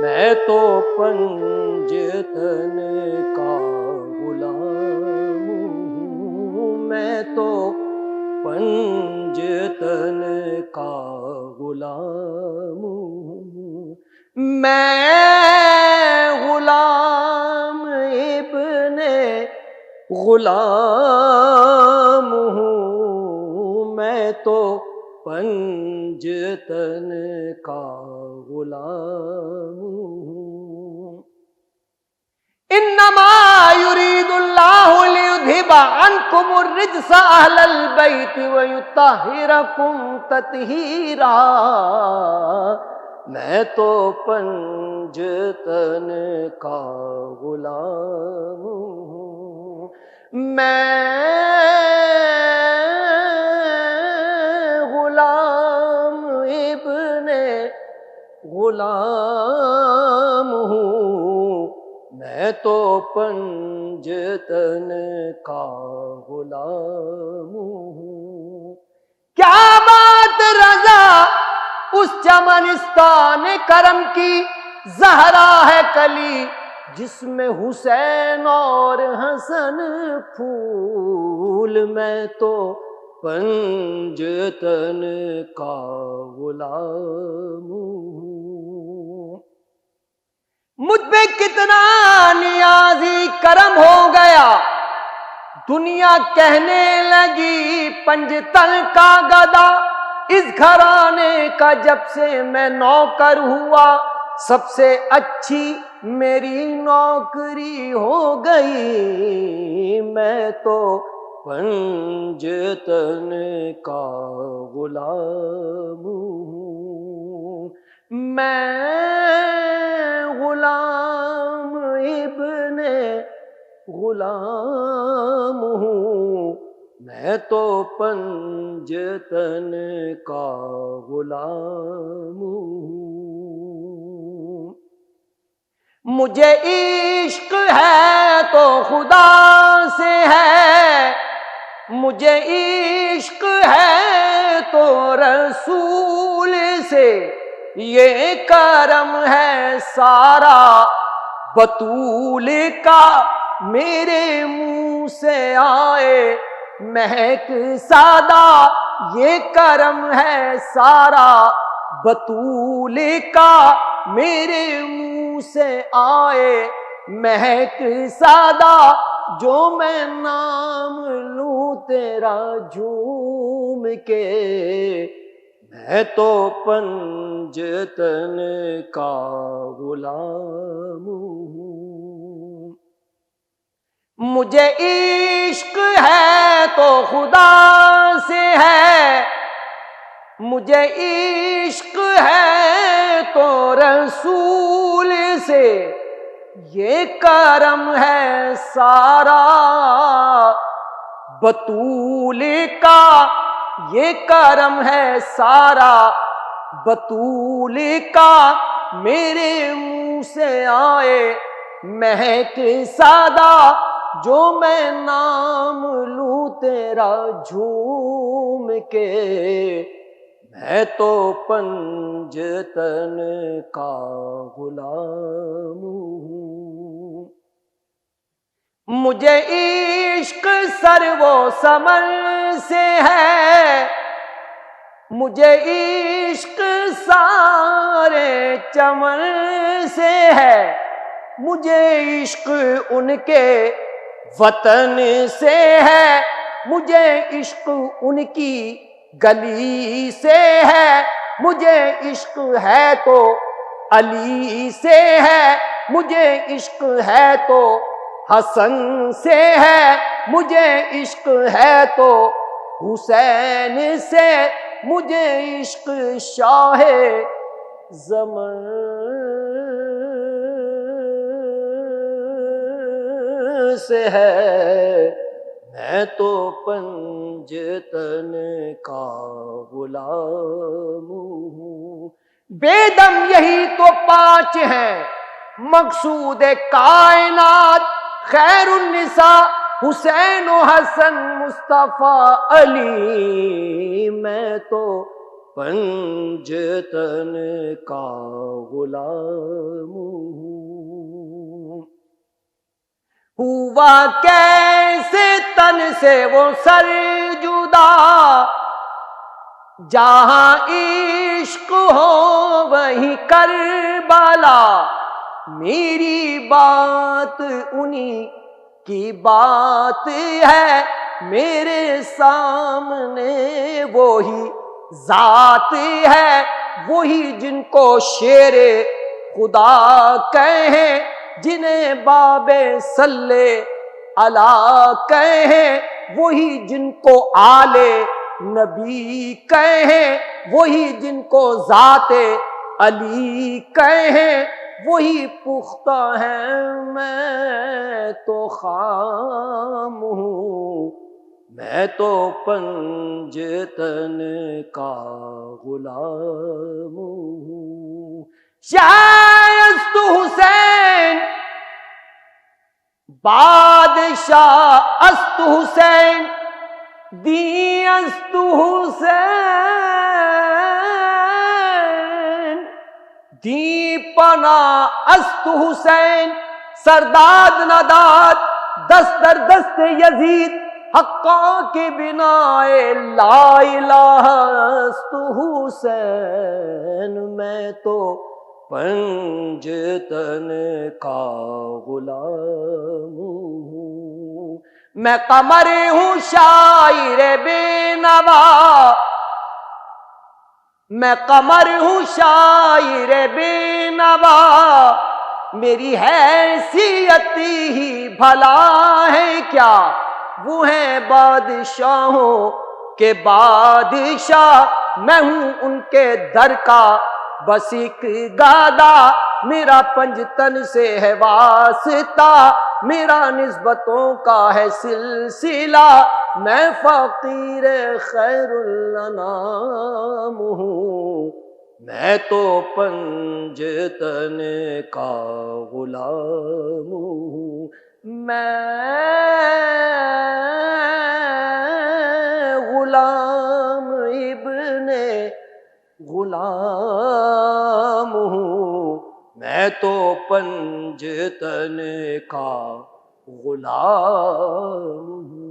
میں تو پنجتن کا غلام ہوں، میں تو پنجتن کا غلام ہوں، میں غلام ابن غلام ہوں، میں تو پنجتن کا غلام ہوں۔ انما یرید اللہ لیذھب عنکم الرجس اہل البیت ویطہرکم تطہیرا، میں تو پنجتن کا غلام ہوں، میں غلام ابن غلام ہوں، میں تو پنجتن کا غلام ہوں۔ کیا بات رضا اس چمنستان کرم کی، زہرا ہے کلی جس میں حسین اور حسن پھول، میں تو پنجتن کا غلام ہوں۔ مجھ پہ کتنا نیازی کرم ہو گیا، دنیا کہنے لگی پنجتن کا گدا، اس گھرانے کا جب سے میں نوکر ہوا، سب سے اچھی میری نوکری ہو گئی، میں تو پنجتن کا غلام ہوں، میں غلام ابن غلام ہوں، میں تو پنجتن کا غلام ہوں۔ مجھے عشق ہے تو خدا سے ہے، مجھے عشق ہے تو رسول سے، یہ کرم ہے سارا بطول کا، میرے منہ سے آئے مہک سادہ، یہ کرم ہے سارا بطول کا، میرے منہ سے آئے مہک سادہ، جو میں نام لوں تیرا جھوم کے، میں تو پنجتن کا غلام ہوں۔ مجھے عشق ہے تو خدا سے ہے، مجھے عشق ہے تو رسول سے، یہ کرم ہے سارا بطول کا، یہ کرم ہے سارا بطول کا، میرے منہ سے آئے مہک سادہ، جو میں نام لوں تیرا جھوم کے، میں تو پنجتن کا غلام ہوں۔ مجھے عشق سر و سمر سے ہے، مجھے عشق سارے چمن سے ہے، مجھے عشق ان کے وطن سے ہے، مجھے عشق ان کی گلی سے ہے، مجھے عشق ہے تو علی سے ہے، مجھے عشق ہے تو حسن سے ہے، مجھے عشق ہے تو حسین سے، مجھے عشق شاہ زمن سے ہے، میں تو پنجتن کا غلام ہوں۔ بے دم یہی تو پانچ ہیں مقصود کائنات، خیر النساء حسین و حسن مصطفیٰ علی، میں تو پنجتن کا غلام ہوں۔ ہوا کیسے تن سے وہ سر جدا، جہاں عشق ہو وہیں کربلا، میری بات انہی کی بات ہے، میرے سامنے وہی ذات ہے، وہی جن کو شیر خدا کہیں، جنہیں باب صلی علی کہیں، وہی جن کو آل نبی کہیں، وہی جن کو ذات علی کہیں، وہی پختہ ہیں، میں تو خام ہوں، میں تو پنجتن کا غلام ہوں۔ شایست حسین بادشاہ است حسین، دی است حسین، دی پناہ است حسین، سرداد نداد دست در دست یزید، حقا کے بنا لا الہ است حسین، میں تو پنجتن کا غلام ہوں۔ میں قمر ہوں شاعر بے نوا، میں قمر ہوں شاعر بے نوا، میری حیثیت ہی بھلا ہے کیا، وہ ہیں بادشاہوں کے بادشاہ، میں ہوں ان کے در کا بس ایک گادا، میرا پنجتن سے ہے واسطہ، میرا نسبتوں کا ہے سلسلہ، میں فقیر خیر الانام ہوں، میں تو پنجتن کا غلام ہوں، میں غلام ابن غلام ہوں، میں تو پنجتن کا غلام ہوں۔